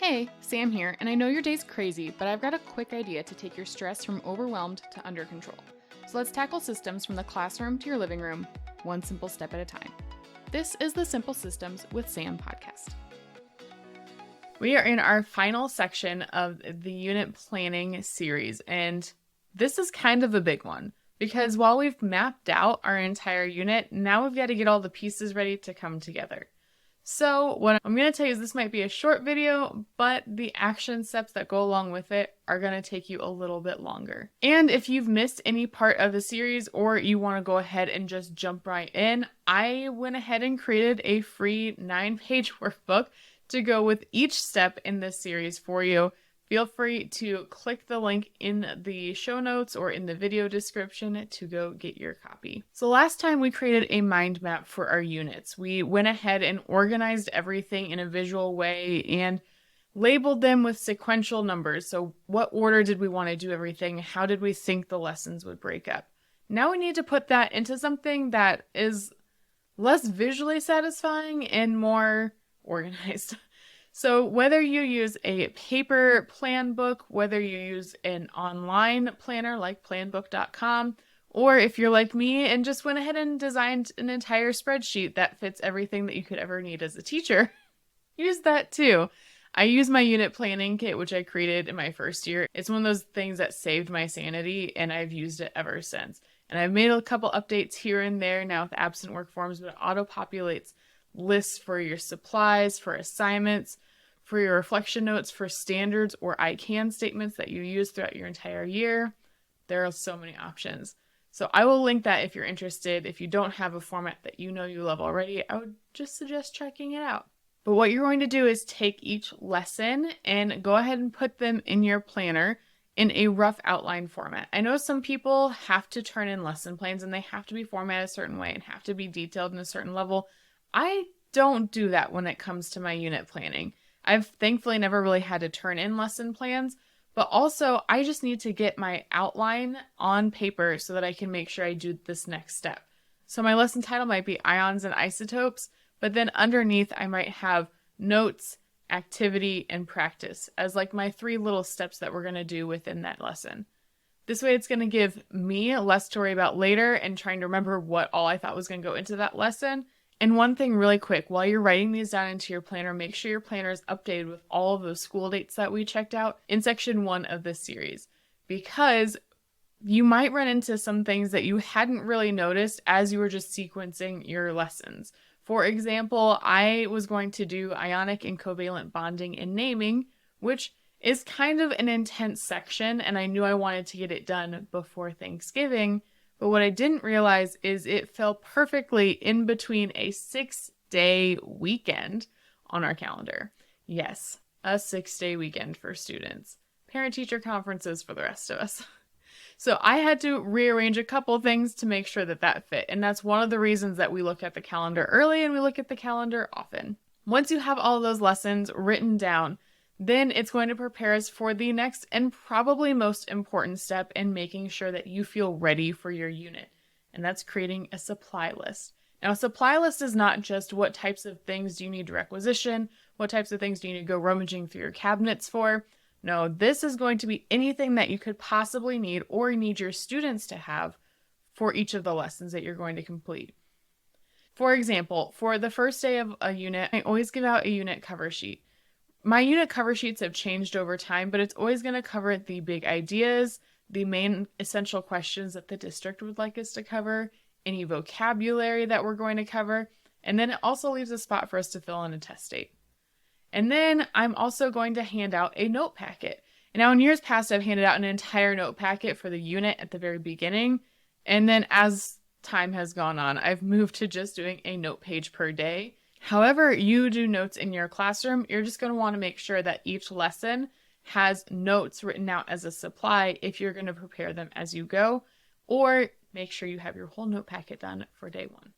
Hey, Sam here, and I know your day's crazy, but I've got a quick idea to take your stress from overwhelmed to under control. So let's tackle systems from the classroom to your living room, one simple step at a time. This is the Simple Systems with Sam podcast. We are in our final section of the unit planning series, and this is kind of a big one because while we've mapped out our entire unit, now we've got to get all the pieces ready to come together. So what I'm going to tell you is this might be a short video, but the action steps that go along with it are going to take you a little bit longer. And if you've missed any part of the series or you want to go ahead and just jump right in, I went ahead and created a free 9-page workbook to go with each step in this series for you. Feel free to click the link in the show notes or in the video description to go get your copy. So last time we created a mind map for our units. We went ahead and organized everything in a visual way and labeled them with sequential numbers. So what order did we want to do everything? How did we think the lessons would break up? Now we need to put that into something that is less visually satisfying and more organized. So whether you use a paper plan book, whether you use an online planner like planbook.com, or if you're like me and just went ahead and designed an entire spreadsheet that fits everything that you could ever need as a teacher, use that too. I use my unit planning kit, which I created in my first year. It's one of those things that saved my sanity, and I've used it ever since. And I've made a couple updates here and there now with absent work forms, but it auto-populates lists for your supplies, for assignments, for your reflection notes, for standards or I can statements that you use throughout your entire year. There are so many options. So I will link that if you're interested. If you don't have a format that you know you love already, I would just suggest checking it out. But what you're going to do is take each lesson and go ahead and put them in your planner in a rough outline format. I know some people have to turn in lesson plans and they have to be formatted a certain way and have to be detailed in a certain level. I don't do that when it comes to my unit planning. I've thankfully never really had to turn in lesson plans, but also I just need to get my outline on paper so that I can make sure I do this next step. So my lesson title might be Ions and Isotopes, but then underneath I might have notes, activity, and practice as like my 3 little steps that we're going to do within that lesson. This way it's going to give me less to worry about later and trying to remember what all I thought was going to go into that lesson. And one thing really quick, while you're writing these down into your planner, make sure your planner is updated with all of those school dates that we checked out in section 1 of this series, because you might run into some things that you hadn't really noticed as you were just sequencing your lessons. For example, I was going to do ionic and covalent bonding and naming, which is kind of an intense section, and I knew I wanted to get it done before Thanksgiving. But what I didn't realize is it fell perfectly in between a 6-day weekend on our calendar. Yes, a 6-day weekend for students. Parent-teacher conferences for the rest of us. So I had to rearrange a couple things to make sure that that fit. And that's one of the reasons that we look at the calendar early and we look at the calendar often. Once you have all of those lessons written down, then it's going to prepare us for the next and probably most important step in making sure that you feel ready for your unit. And that's creating a supply list. Now, a supply list is not just what types of things do you need to requisition, what types of things do you need to go rummaging through your cabinets for. No, this is going to be anything that you could possibly need or need your students to have for each of the lessons that you're going to complete. For example, for the first day of a unit, I always give out a unit cover sheet. My unit cover sheets have changed over time, but it's always going to cover the big ideas, the main essential questions that the district would like us to cover, any vocabulary that we're going to cover, and then it also leaves a spot for us to fill in a test date. And then I'm also going to hand out a note packet. And now in years past, I've handed out an entire note packet for the unit at the very beginning. And then as time has gone on, I've moved to just doing a note page per day. However you do notes in your classroom, you're just going to want to make sure that each lesson has notes written out as a supply if you're going to prepare them as you go, or make sure you have your whole note packet done for day 1.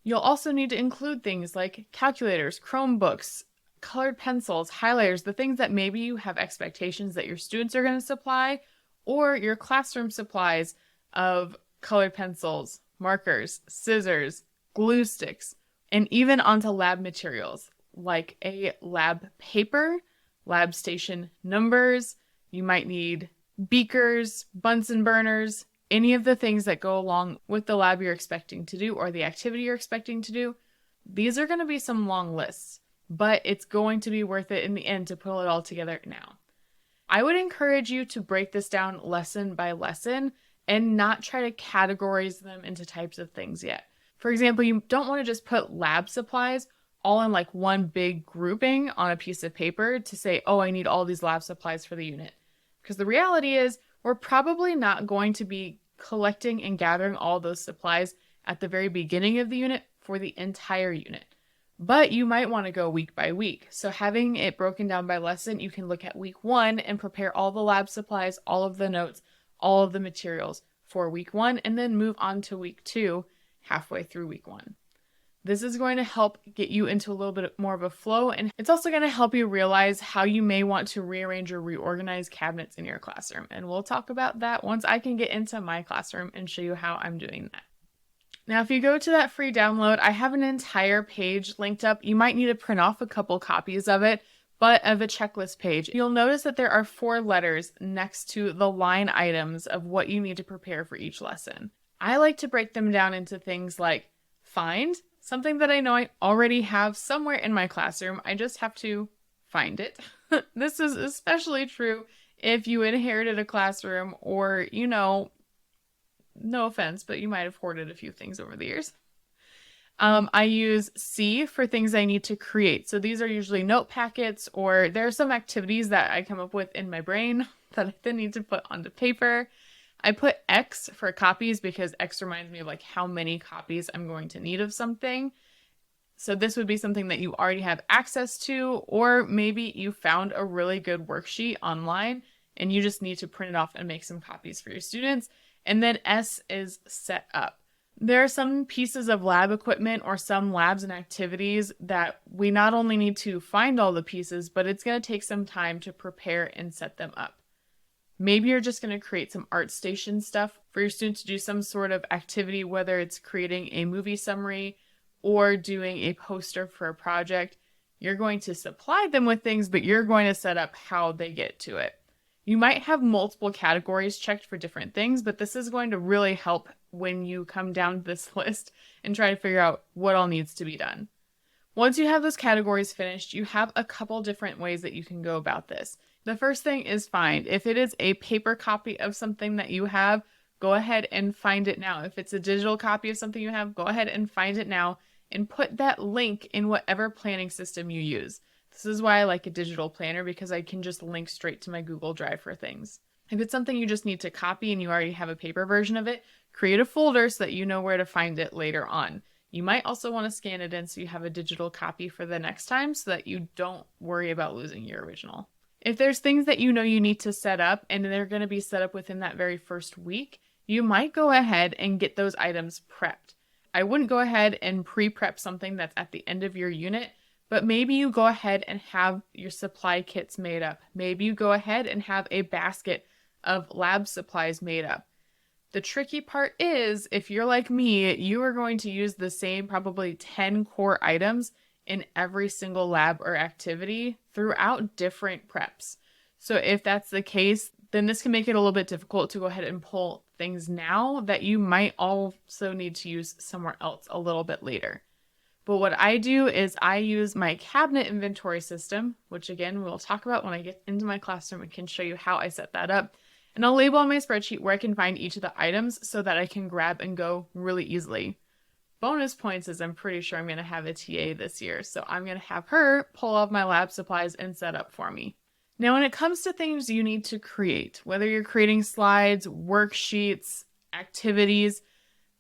You'll also need to include things like calculators, Chromebooks, colored pencils, highlighters, the things that maybe you have expectations that your students are going to supply, or your classroom supplies of colored pencils, markers, scissors, glue sticks, and even onto lab materials like a lab paper, lab station numbers. You might need beakers, Bunsen burners, any of the things that go along with the lab you're expecting to do or the activity you're expecting to do. These are going to be some long lists, but it's going to be worth it in the end to pull it all together now. I would encourage you to break this down lesson by lesson and not try to categorize them into types of things yet. For example, you don't want to just put lab supplies all in like one big grouping on a piece of paper to say, oh, I need all these lab supplies for the unit. Because the reality is we're probably not going to be collecting and gathering all those supplies at the very beginning of the unit for the entire unit. But you might want to go week by week. So having it broken down by lesson, you can look at week 1 and prepare all the lab supplies, all of the notes, all of the materials for week 1, and then move on to week 2 halfway through week 1. This is going to help get you into a little bit more of a flow, and it's also going to help you realize how you may want to rearrange or reorganize cabinets in your classroom. And we'll talk about that once I can get into my classroom and show you how I'm doing that. Now, if you go to that free download, I have an entire page linked up. You might need to print off a couple copies of it, but of a checklist page. You'll notice that there are 4 letters next to the line items of what you need to prepare for each lesson. I like to break them down into things like find, something that I know I already have somewhere in my classroom. I just have to find it. This is especially true if you inherited a classroom or, no offense, but you might have hoarded a few things over the years. I use C for things I need to create. So these are usually note packets, or there are some activities that I come up with in my brain that I then need to put onto paper. I put X for copies because X reminds me of like how many copies I'm going to need of something. So this would be something that you already have access to, or maybe you found a really good worksheet online and you just need to print it off and make some copies for your students. And then S is set up. There are some pieces of lab equipment or some labs and activities that we not only need to find all the pieces, but it's going to take some time to prepare and set them up. Maybe you're just going to create some ArtStation stuff for your students to do some sort of activity, whether it's creating a movie summary or doing a poster for a project. You're going to supply them with things, but you're going to set up how they get to it. You might have multiple categories checked for different things, but this is going to really help when you come down this list and try to figure out what all needs to be done. Once you have those categories finished, you have a couple different ways that you can go about this. The first thing is find. If it is a paper copy of something that you have, go ahead and find it now. If it's a digital copy of something you have, go ahead and find it now and put that link in whatever planning system you use. This is why I like a digital planner, because I can just link straight to my Google Drive for things. If it's something you just need to copy and you already have a paper version of it, create a folder so that you know where to find it later on. You might also want to scan it in so you have a digital copy for the next time so that you don't worry about losing your original. If there's things that you know you need to set up and they're going to be set up within that very first week, you might go ahead and get those items prepped. I wouldn't go ahead and pre-prep something that's at the end of your unit, but maybe you go ahead and have your supply kits made up. Maybe you go ahead and have a basket of lab supplies made up. The tricky part is, if you're like me, you are going to use the same probably 10 core items in every single lab or activity throughout different preps. So if that's the case, then this can make it a little bit difficult to go ahead and pull things now that you might also need to use somewhere else a little bit later. But what I do is I use my cabinet inventory system, which again, we'll talk about when I get into my classroom and can show you how I set that up. And I'll label on my spreadsheet where I can find each of the items so that I can grab and go really easily. Bonus points is I'm pretty sure I'm going to have a TA this year, so I'm going to have her pull off my lab supplies and set up for me. Now, when it comes to things you need to create, whether you're creating slides, worksheets, activities,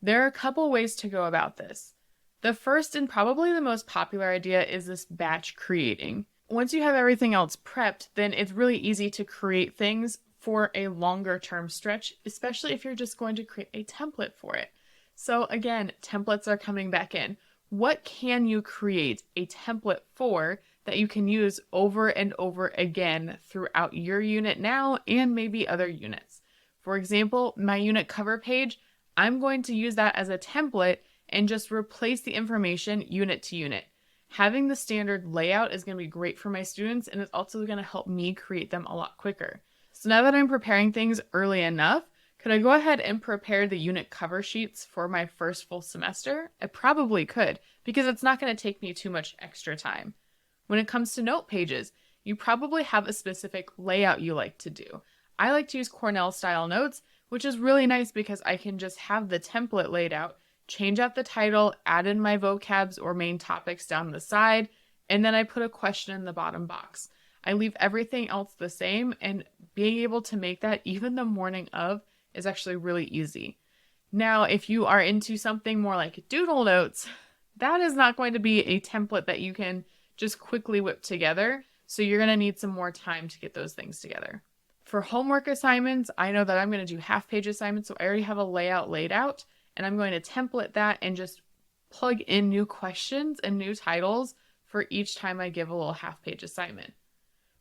there are a couple ways to go about this. The first and probably the most popular idea is this batch creating. Once you have everything else prepped, then it's really easy to create things for a longer term stretch, especially if you're just going to create a template for it. So again, templates are coming back in. What can you create a template for that you can use over and over again throughout your unit now and maybe other units? For example, my unit cover page, I'm going to use that as a template and just replace the information unit to unit. Having the standard layout is going to be great for my students, and it's also going to help me create them a lot quicker. So now that I'm preparing things early enough, could I go ahead and prepare the unit cover sheets for my first full semester? I probably could, because it's not going to take me too much extra time. When it comes to note pages, you probably have a specific layout you like to do. I like to use Cornell style notes, which is really nice because I can just have the template laid out, change out the title, add in my vocabs or main topics down the side, and then I put a question in the bottom box. I leave everything else the same, and being able to make that even the morning of is actually really easy. Now, if you are into something more like Doodle Notes, that is not going to be a template that you can just quickly whip together, so you're going to need some more time to get those things together. For homework assignments, I know that I'm going to do half-page assignments, so I already have a layout laid out, and I'm going to template that and just plug in new questions and new titles for each time I give a little half-page assignment.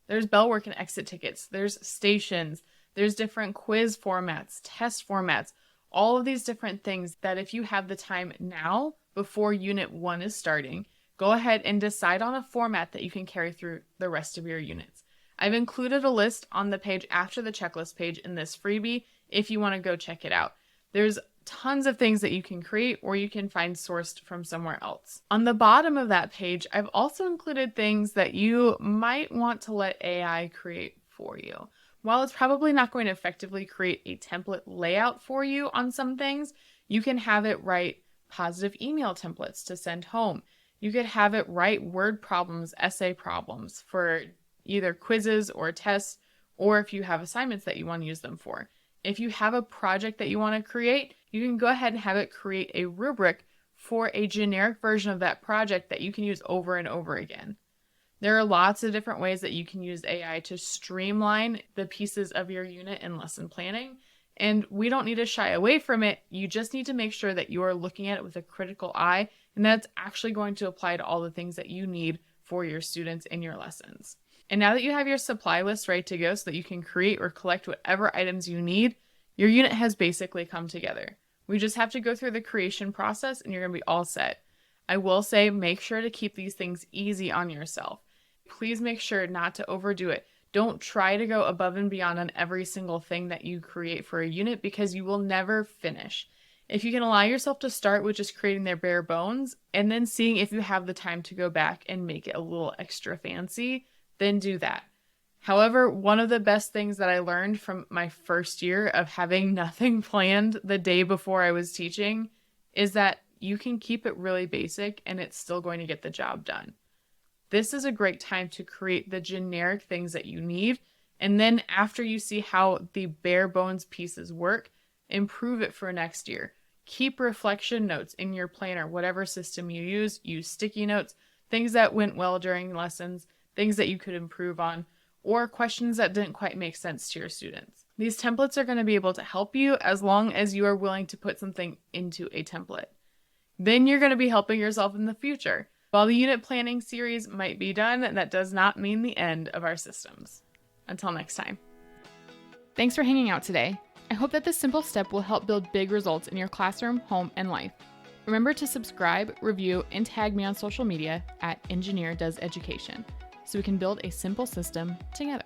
There's bell work and exit tickets, there's stations, there's different quiz formats, test formats, all of these different things that if you have the time now before Unit 1 is starting, go ahead and decide on a format that you can carry through the rest of your units. I've included a list on the page after the checklist page in this freebie if you want to go check it out. There's tons of things that you can create or you can find sourced from somewhere else. On the bottom of that page, I've also included things that you might want to let AI create for you. While it's probably not going to effectively create a template layout for you on some things, you can have it write positive email templates to send home. You could have it write word problems, essay problems for either quizzes or tests, or if you have assignments that you want to use them for. If you have a project that you want to create, you can go ahead and have it create a rubric for a generic version of that project that you can use over and over again. There are lots of different ways that you can use AI to streamline the pieces of your unit and lesson planning, and we don't need to shy away from it. You just need to make sure that you are looking at it with a critical eye, and that's actually going to apply to all the things that you need for your students in your lessons. And now that you have your supply list ready to go so that you can create or collect whatever items you need, your unit has basically come together. We just have to go through the creation process and you're going to be all set. I will say make sure to keep these things easy on yourself. Please make sure not to overdo it. Don't try to go above and beyond on every single thing that you create for a unit because you will never finish. If you can allow yourself to start with just creating their bare bones and then seeing if you have the time to go back and make it a little extra fancy, then do that. However, one of the best things that I learned from my first year of having nothing planned the day before I was teaching is that you can keep it really basic and it's still going to get the job done. This is a great time to create the generic things that you need, and then after you see how the bare bones pieces work, improve it for next year. Keep reflection notes in your planner, whatever system you use sticky notes, things that went well during lessons, things that you could improve on, or questions that didn't quite make sense to your students. These templates are going to be able to help you as long as you are willing to put something into a template. Then you're going to be helping yourself in the future. While the unit planning series might be done, that does not mean the end of our systems. Until next time. Thanks for hanging out today. I hope that this simple step will help build big results in your classroom, home, and life. Remember to subscribe, review, and tag me on social media at EngineerDoesEducation so we can build a simple system together.